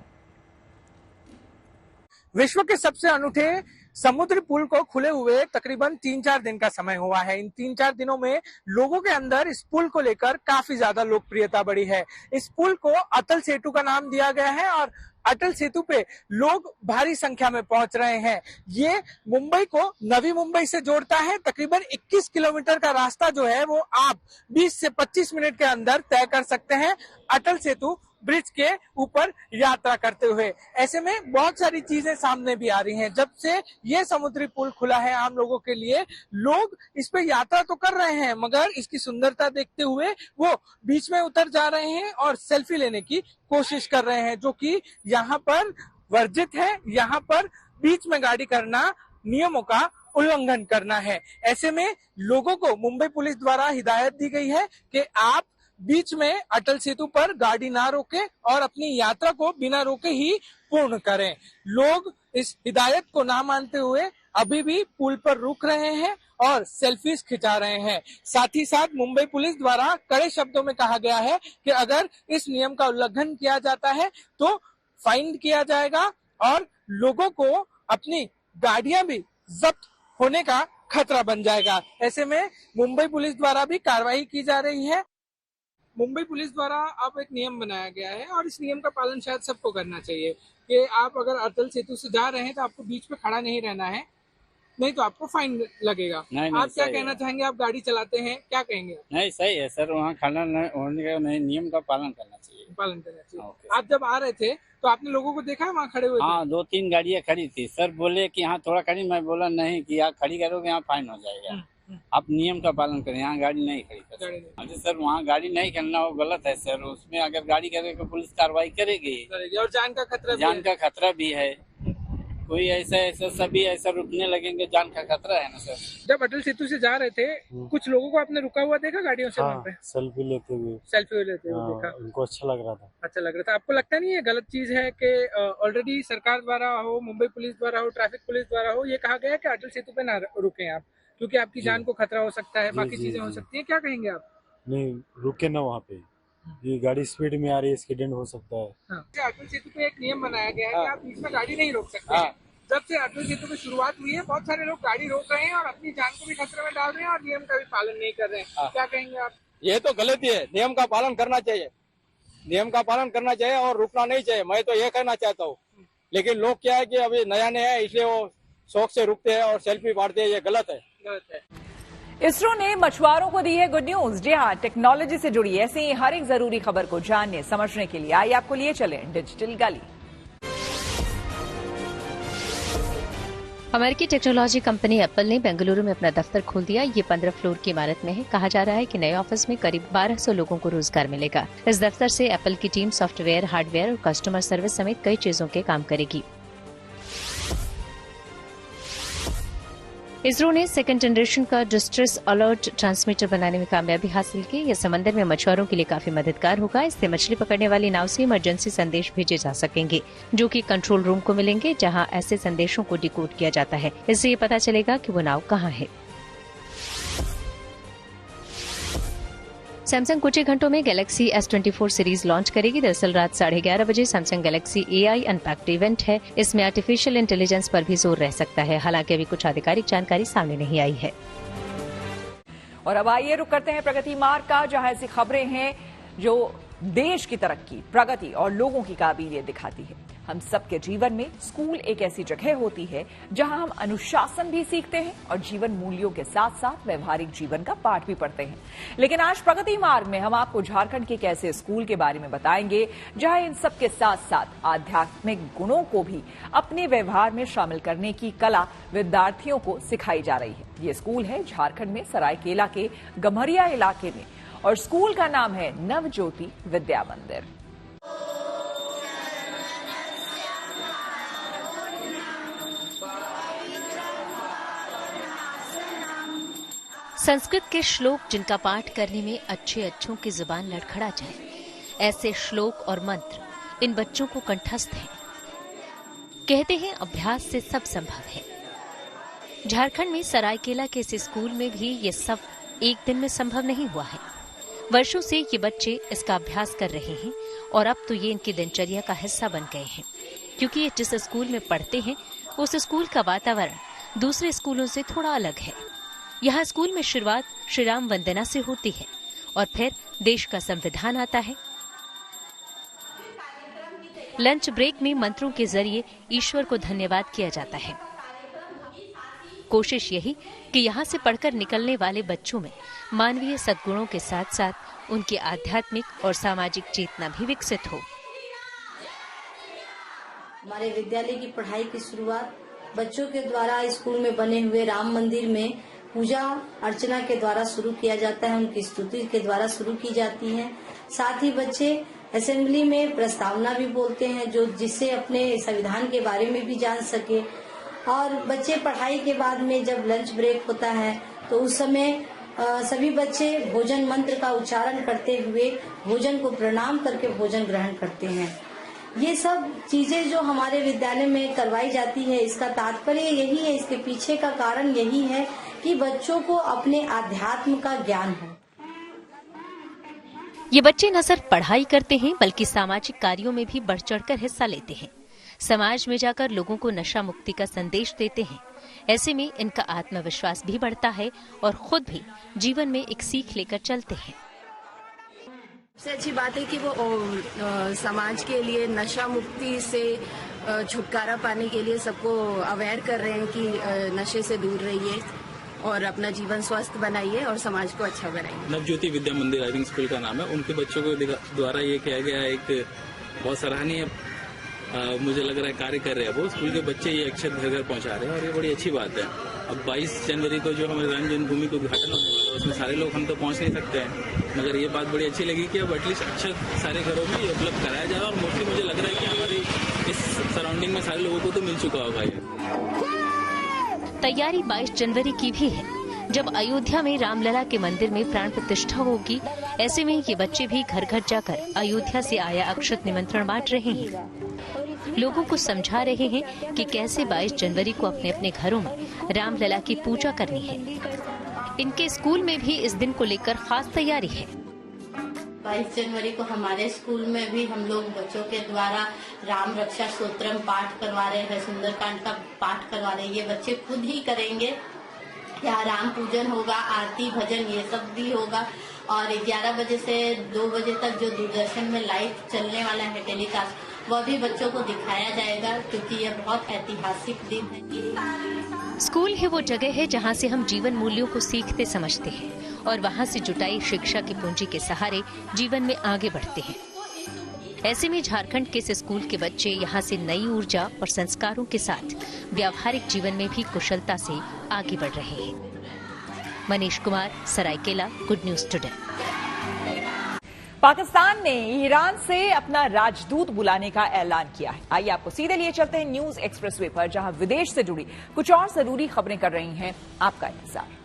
विश्व के सबसे अनूठे समुद्री पुल को खुले हुए तकरीबन 3-4 दिन का समय हुआ है। इन 3-4 दिनों में लोगों के अंदर इस पुल को लेकर काफी ज्यादा लोकप्रियता बढ़ी है। इस पुल को अटल सेतु का नाम दिया गया है और अटल सेतु पे लोग भारी संख्या में पहुंच रहे हैं। ये मुंबई को नवी मुंबई से जोड़ता है। तकरीबन 21 किलोमीटर का रास्ता जो है वो आप 20 से 25 मिनट के अंदर तय कर सकते हैं अटल सेतु ब्रिज के ऊपर यात्रा करते हुए। ऐसे में बहुत सारी चीजें सामने भी आ रही हैं। जब से ये समुद्री पुल खुला है आम लोगों के लिए, लोग इस पे यात्रा तो कर रहे हैं, मगर इसकी सुंदरता देखते हुए वो बीच में उतर जा रहे हैं और सेल्फी लेने की कोशिश कर रहे हैं, जो कि यहाँ पर वर्जित है। यहाँ पर बीच में गाड़ी करना नियमों का उल्लंघन करना है। ऐसे में लोगों को मुंबई पुलिस द्वारा हिदायत दी गई है कि आप बीच में अटल सेतु पर गाड़ी ना रोके और अपनी यात्रा को बिना रोके ही पूर्ण करें। लोग इस हिदायत को ना मानते हुए अभी भी पुल पर रुक रहे हैं और सेल्फीज खिंचा रहे हैं। साथ ही साथ मुंबई पुलिस द्वारा कड़े शब्दों में कहा गया है कि अगर इस नियम का उल्लंघन किया जाता है तो फाइन किया जाएगा और लोगों को अपनी गाड़ियां भी जब्त होने का खतरा बन जाएगा। ऐसे में मुंबई पुलिस द्वारा भी कार्रवाई की जा रही है। मुंबई पुलिस द्वारा अब एक नियम बनाया गया है और इस नियम का पालन शायद सबको करना चाहिए कि आप अगर अटल सेतु से जा रहे हैं तो आपको बीच में खड़ा नहीं रहना है, नहीं तो आपको फाइन लगेगा। आप क्या कहना चाहेंगे? आप गाड़ी चलाते हैं, क्या कहेंगे? नहीं, सही है सर, वहाँ खड़ा होने का नहीं, नियम का पालन करना चाहिए। आप जब आ रहे थे तो आपने लोगों को देखा है वहाँ खड़े हुए? हाँ, 2-3 गाड़ियाँ खड़ी थी। सर बोले कि यहाँ थोड़ा खड़ी, मैं बोला नहीं कि यहाँ खड़ी करोगे यहाँ फाइन हो जाएगा। आप नियम का पालन करें, यहाँ गाड़ी नहीं खड़ी कर सकते। सर वहाँ गाड़ी नहीं करना वो गलत है सर, उसमें अगर गाड़ी करेगा तो पुलिस कार्रवाई करेगी और जान का खतरा भी है। कोई ऐसा सभी ऐसा रुकने लगेंगे, जान का खतरा है ना सर। जब अटल सेतु से जा रहे थे कुछ लोगों को आपने रुका हुआ देखा गाड़ियों से? वहाँ पे सेल्फी लेते हुए देखा, उनको अच्छा लग रहा था। आपको लगता नहीं है गलत चीज है कि ऑलरेडी सरकार द्वारा हो, मुंबई पुलिस द्वारा हो, ट्रैफिक पुलिस द्वारा हो, ये कहा गया है कि अटल सेतु पे ना रुके आप, क्योंकि आपकी जान को खतरा हो सकता है, बाकी चीजें हो सकती है। क्या कहेंगे आप? नहीं, रुके ना वहाँ पे, ये गाड़ी स्पीड में आ रही है, एक्सीडेंट हो सकता है। अटल सेतु पे एक नियम बनाया गया है कि आप बीच में गाड़ी नहीं रोक सकते। जब से अटल सेतु की शुरुआत हुई है बहुत सारे लोग गाड़ी रोक रहे हैं और अपनी जान को भी खतरे में डाल रहे हैं और नियम का भी पालन नहीं कर रहे हैं। क्या कहेंगे आप? ये तो गलत ही है, नियम का पालन करना चाहिए, नियम का पालन करना चाहिए और रुकना नहीं चाहिए। मैं तो ये कहना चाहता हूँ, लेकिन लोग क्या है कि अभी नया है इसलिए वो शौक से रुकते हैं और सेल्फी मारते हैं, ये गलत है। इसरो ने मछुआरों को दी है गुड न्यूज। जी हाँ, टेक्नोलॉजी से जुड़ी ऐसी हर एक जरूरी खबर को जानने समझने के लिए आइए आपको लिए चले डिजिटल गली। अमेरिकी टेक्नोलॉजी कंपनी एप्पल ने बेंगलुरु में अपना दफ्तर खोल दिया। ये 15 फ्लोर की इमारत में है। कहा जा रहा है कि नए ऑफिस में करीब 1200 लोगों को रोजगार मिलेगा। इस दफ्तर से एप्पल की टीम सॉफ्टवेयर, हार्डवेयर और कस्टमर सर्विस समेत कई चीजों के काम करेगी। इसरो ने सेकंड जनरेशन का डिस्ट्रेस अलर्ट ट्रांसमीटर बनाने में कामयाबी हासिल की। यह समंदर में मछुआरों के लिए काफी मददगार होगा। इससे मछली पकड़ने वाली नाव से इमरजेंसी संदेश भेजे जा सकेंगे, जो कि कंट्रोल रूम को मिलेंगे, जहां ऐसे संदेशों को डिकोड किया जाता है। इससे ये पता चलेगा कि वो नाव कहां है। सैमसंग कुछ ही घंटों में गैलेक्सी S24 सीरीज लॉन्च करेगी। दरअसल रात 11:30 बजे Samsung Galaxy AI unpacked event है। इसमें आर्टिफिशियल इंटेलिजेंस पर भी जोर रह सकता है। हालांकि अभी कुछ आधिकारिक जानकारी सामने नहीं आई है। और अब आइए रुक करते हैं प्रगति मार्ग का, जहां ऐसी खबरें हैं जो देश की तरक्की, प्रगति और लोगों की काबिलियत दिखाती है। हम सबके जीवन में स्कूल एक ऐसी जगह होती है जहां हम अनुशासन भी सीखते हैं और जीवन मूल्यों के साथ साथ व्यवहारिक जीवन का पाठ भी पढ़ते हैं। लेकिन आज प्रगति मार्ग में हम आपको झारखंड के एक ऐसे स्कूल के बारे में बताएंगे जहां इन सब के साथ साथ आध्यात्मिक गुणों को भी अपने व्यवहार में शामिल करने की कला विद्यार्थियों को सिखाई जा रही है। ये स्कूल है झारखंड में सरायकेला के गम्हरिया इलाके में और स्कूल का नाम है नवज्योति विद्या मंदिर। संस्कृत के श्लोक जिनका पाठ करने में अच्छों की जुबान लड़खड़ा जाए, ऐसे श्लोक और मंत्र इन बच्चों को कंठस्थ हैं। कहते हैं अभ्यास से सब संभव है। झारखंड में सरायकेला के इस स्कूल में भी ये सब एक दिन में संभव नहीं हुआ है। वर्षों से ये बच्चे इसका अभ्यास कर रहे हैं और अब तो ये इनकी दिनचर्या का हिस्सा बन गए हैं, क्योंकि ये जिस स्कूल में पढ़ते हैं उस स्कूल का वातावरण दूसरे स्कूलों से थोड़ा अलग है। यहाँ स्कूल में शुरुआत श्री राम वंदना से होती है और फिर देश का संविधान आता है। लंच ब्रेक में मंत्रों के जरिए ईश्वर को धन्यवाद किया जाता है। कोशिश यही कि यहाँ से पढ़कर निकलने वाले बच्चों में मानवीय सद्गुणों के साथ साथ उनकी आध्यात्मिक और सामाजिक चेतना भी विकसित हो। हमारे विद्यालय की पढ़ाई की शुरुआत बच्चों के द्वारा स्कूल में बने हुए राम मंदिर में पूजा अर्चना के द्वारा शुरू किया जाता है, उनकी स्तुति के द्वारा शुरू की जाती है। साथ ही बच्चे असेंबली में प्रस्तावना भी बोलते हैं, जो जिससे अपने संविधान के बारे में भी जान सके। और बच्चे पढ़ाई के बाद में जब लंच ब्रेक होता है तो उस समय सभी बच्चे भोजन मंत्र का उच्चारण करते हुए भोजन को प्रणाम करके भोजन ग्रहण करते हैं। ये सब चीजें जो हमारे विद्यालय में करवाई जाती है, इसका तात्पर्य यही है, इसके पीछे का कारण यही है कि बच्चों को अपने आध्यात्म का ज्ञान हो। ये बच्चे न सिर्फ पढ़ाई करते हैं बल्कि सामाजिक कार्यों में भी बढ़ चढ़कर हिस्सा लेते हैं। समाज में जाकर लोगों को नशा मुक्ति का संदेश देते हैं। ऐसे में इनका आत्मविश्वास भी बढ़ता है और खुद भी जीवन में एक सीख लेकर चलते हैं। सबसे अच्छी बात है कि वो समाज के लिए नशा मुक्ति से छुटकारा पाने के लिए सबको अवेयर कर रहे हैं कि नशे से दूर रहिए और अपना जीवन स्वस्थ बनाइए और समाज को अच्छा बनाइए। नवज्योति विद्या मंदिर ड्राइविंग स्कूल का नाम है। उनके बच्चों को द्वारा ये किया गया एक बहुत सराहनीय मुझे लग रहा है कार्य कर रहे हैं। वो स्कूल के बच्चे ये अक्षत घर घर पहुंचा रहे हैं और ये बड़ी अच्छी बात है। अब 22 जनवरी को जो हमारे राम जन्मभूमि को उद्घाटन होने वाला है उसमें सारे लोग हम तो पहुंच नहीं सकते हैं, मगर ये बात बड़ी अच्छी लगी कि अब एटलीस्ट अक्षत सारे घरों में ये उपलब्ध कराया जाए और मोस्टली मुझे लग रहा है कि हमारी इस सराउंडिंग में सारे लोगों को तो मिल चुका होगा। ये तैयारी 22 जनवरी की भी है, जब अयोध्या में रामलला के मंदिर में प्राण प्रतिष्ठा होगी। ऐसे में ये बच्चे भी घर घर जाकर अयोध्या से आया अक्षत निमंत्रण बांट रहे हैं, लोगों को समझा रहे हैं कि कैसे 22 जनवरी को अपने अपने घरों में रामलला की पूजा करनी है। इनके स्कूल में भी इस दिन को लेकर खास तैयारी है। 22 जनवरी को हमारे स्कूल में भी हम लोग बच्चों के द्वारा राम रक्षा स्तोत्रम पाठ करवा रहे हैं, सुंदरकांड का पाठ करवा रहे हैं। ये बच्चे खुद ही करेंगे। यहाँ राम पूजन होगा, आरती भजन ये सब भी होगा और 11 बजे से 2 बजे तक जो दूरदर्शन में लाइव चलने वाला है टेलीकास्ट, वह भी बच्चों को दिखाया जाएगा, क्योंकि यह बहुत ऐतिहासिक दिन है। स्कूल ही वो जगह है जहाँ से हम जीवन मूल्यों को सीखते समझते हैं और वहाँ से जुटाई शिक्षा की पूंजी के सहारे जीवन में आगे बढ़ते हैं। ऐसे में झारखंड के इस स्कूल के बच्चे यहाँ से नई ऊर्जा और संस्कारों के साथ व्यावहारिक जीवन में भी कुशलता से आगे बढ़ रहे हैं। Manish Kumar, Seraikela, good news today. Pakistan ने ईरान से अपना राजदूत बुलाने का ऐलान किया है। आइए आपको सीधे लिए चलते हैं न्यूज एक्सप्रेसवे पर, जहां विदेश से जुड़ी कुछ और जरूरी खबरें कर रही हैं आपका इंतजार।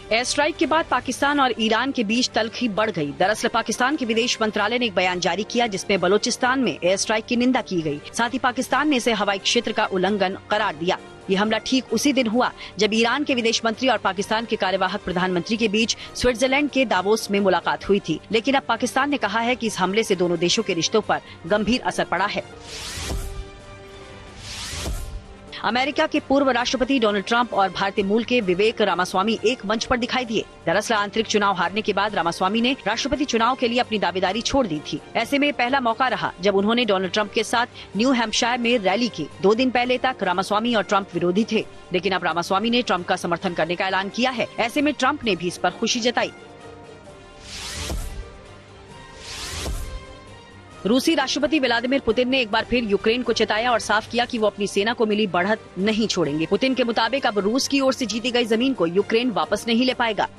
एयर स्ट्राइक के बाद पाकिस्तान और ईरान के बीच तल्खी बढ़ गई। दरअसल पाकिस्तान के विदेश मंत्रालय ने एक बयान जारी किया जिसमें बलोचिस्तान में एयर स्ट्राइक की निंदा की गई। साथ ही पाकिस्तान ने इसे हवाई क्षेत्र का उल्लंघन करार दिया। ये हमला ठीक उसी दिन हुआ जब ईरान के विदेश मंत्री और पाकिस्तान के कार्यवाहक प्रधानमंत्री के बीच स्विट्जरलैंड के दावोस में मुलाकात हुई थी। लेकिन अब पाकिस्तान ने कहा है कि इस हमले से दोनों देशों के रिश्तों पर गंभीर असर पड़ा है। अमेरिका के पूर्व राष्ट्रपति डोनाल्ड ट्रंप और भारतीय मूल के विवेक रामास्वामी एक मंच पर दिखाई दिए। दरअसल आंतरिक चुनाव हारने के बाद रामास्वामी ने राष्ट्रपति चुनाव के लिए अपनी दावेदारी छोड़ दी थी। ऐसे में पहला मौका रहा जब उन्होंने डोनाल्ड ट्रंप के साथ न्यू हैम्पशायर में रैली की। 2 दिन पहले तक रामास्वामी और ट्रंप विरोधी थे, लेकिन अब रामास्वामी ने ट्रंप का समर्थन करने का ऐलान किया है। ऐसे में ट्रंप ने भी इस पर खुशी जताई। रूसी राष्ट्रपति व्लादिमीर पुतिन ने एक बार फिर यूक्रेन को चेताया और साफ किया कि वो अपनी सेना को मिली बढ़त नहीं छोड़ेंगे। पुतिन के मुताबिक अब रूस की ओर से जीती गई जमीन को यूक्रेन वापस नहीं ले पाएगा।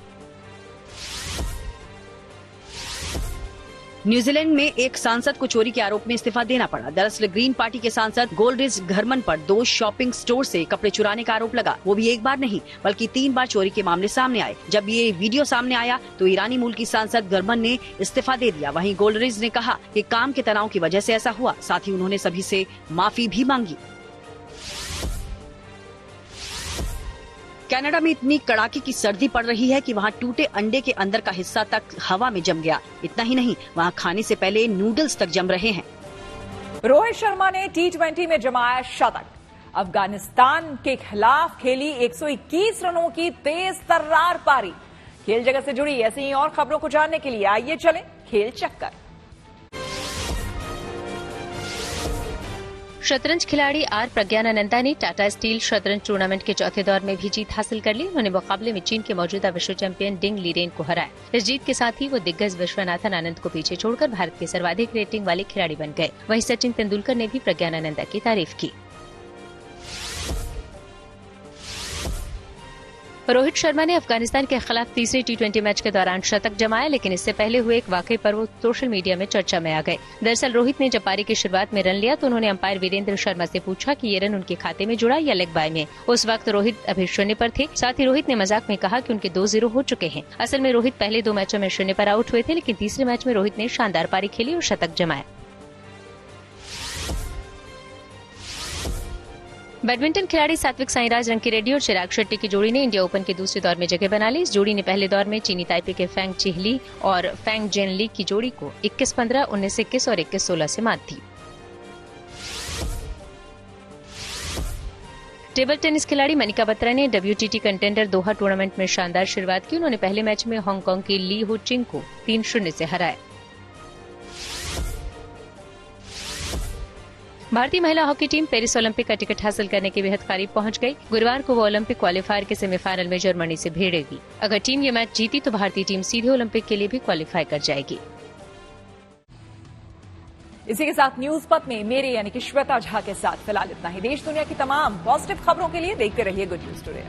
न्यूजीलैंड में एक सांसद को चोरी के आरोप में इस्तीफा देना पड़ा। दरअसल ग्रीन पार्टी के सांसद गोल्डरिज घरमन पर 2 शॉपिंग स्टोर से कपड़े चुराने का आरोप लगा। वो भी एक बार नहीं बल्कि 3 बार चोरी के मामले सामने आए। जब ये वीडियो सामने आया तो ईरानी मूल की सांसद घरमन ने इस्तीफा दे दिया। वहीं गोल्डरिज ने कहा कि काम के तनाव की वजह से ऐसा हुआ। साथ ही उन्होंने सभी से माफी भी मांगी। कनाडा में इतनी कड़ाके की सर्दी पड़ रही है कि वहाँ टूटे अंडे के अंदर का हिस्सा तक हवा में जम गया। इतना ही नहीं, वहाँ खाने से पहले नूडल्स तक जम रहे हैं। रोहित शर्मा ने T20 में जमाया शतक। अफगानिस्तान के खिलाफ खेली 121 रनों की तेज तर्रार पारी। खेल जगत से जुड़ी ऐसी ही और खबरों को जानने के लिए आइए चलें खेल चक्कर। शतरंज खिलाड़ी आर प्रज्ञानानंदा ने टाटा स्टील शतरंज टूर्नामेंट के चौथे दौर में भी जीत हासिल कर ली। उन्होंने मुकाबले में चीन के मौजूदा विश्व चैंपियन डिंग लीरेन को हराया। इस जीत के साथ ही वो दिग्गज विश्वनाथन आनंद को पीछे छोड़कर भारत के सर्वाधिक रेटिंग वाले खिलाड़ी बन गए। वहीं सचिन तेंदुलकर ने भी प्रज्ञानानंदा की तारीफ की। रोहित शर्मा ने अफगानिस्तान के खिलाफ तीसरे T20 मैच के दौरान शतक जमाया, लेकिन इससे पहले हुए एक वाकये पर वो सोशल मीडिया में चर्चा में आ गए। दरअसल रोहित ने जब पारी की शुरुआत में रन लिया तो उन्होंने अंपायर वीरेंद्र शर्मा से पूछा कि ये रन उनके खाते में जुड़ा या लेग बाय में। उस वक्त रोहित अभी 0 पर थे। साथ ही रोहित ने मजाक में कहा कि उनके 2-0 हो चुके हैं। असल में रोहित पहले 2 मैचों में 0 पर आउट हुए थे, लेकिन तीसरे मैच में रोहित ने शानदार पारी खेली और शतक जमाया। बैडमिंटन खिलाड़ी सात्विक साईराज, रंकीरेड्डी और चिराग शेट्टी की जोड़ी ने इंडिया ओपन के दूसरे दौर में जगह बना ली। इस जोड़ी ने पहले दौर में चीनी ताइपे के फैंग चिहली और फैंग जेनली की जोड़ी को 21-15, 19-21 और 21-16 से मात दी। टेबल टेनिस खिलाड़ी मनिका बत्रा ने WTT कंटेंडर दोहा टूर्नामेंट में शानदार शुरुआत की। उन्होंने पहले मैच में हांगकांग की ली हो चिंग को 3-0 से हराया। भारतीय महिला हॉकी टीम पेरिस ओलंपिक का टिकट हासिल करने के बेहद करीब पहुंच गई। गुरुवार को वो ओलंपिक क्वालीफायर के सेमीफाइनल में जर्मनी से भिड़ेगी। अगर टीम ये मैच जीती तो भारतीय टीम सीधे ओलंपिक के लिए भी क्वालीफाई कर जाएगी। इसी के साथ न्यूज पथ में मेरे यानी कि श्वेता झा के साथ फिलहाल इतना ही। देश दुनिया की तमाम पॉजिटिव खबरों के लिए देखते रहिए गुड न्यूज टुडे।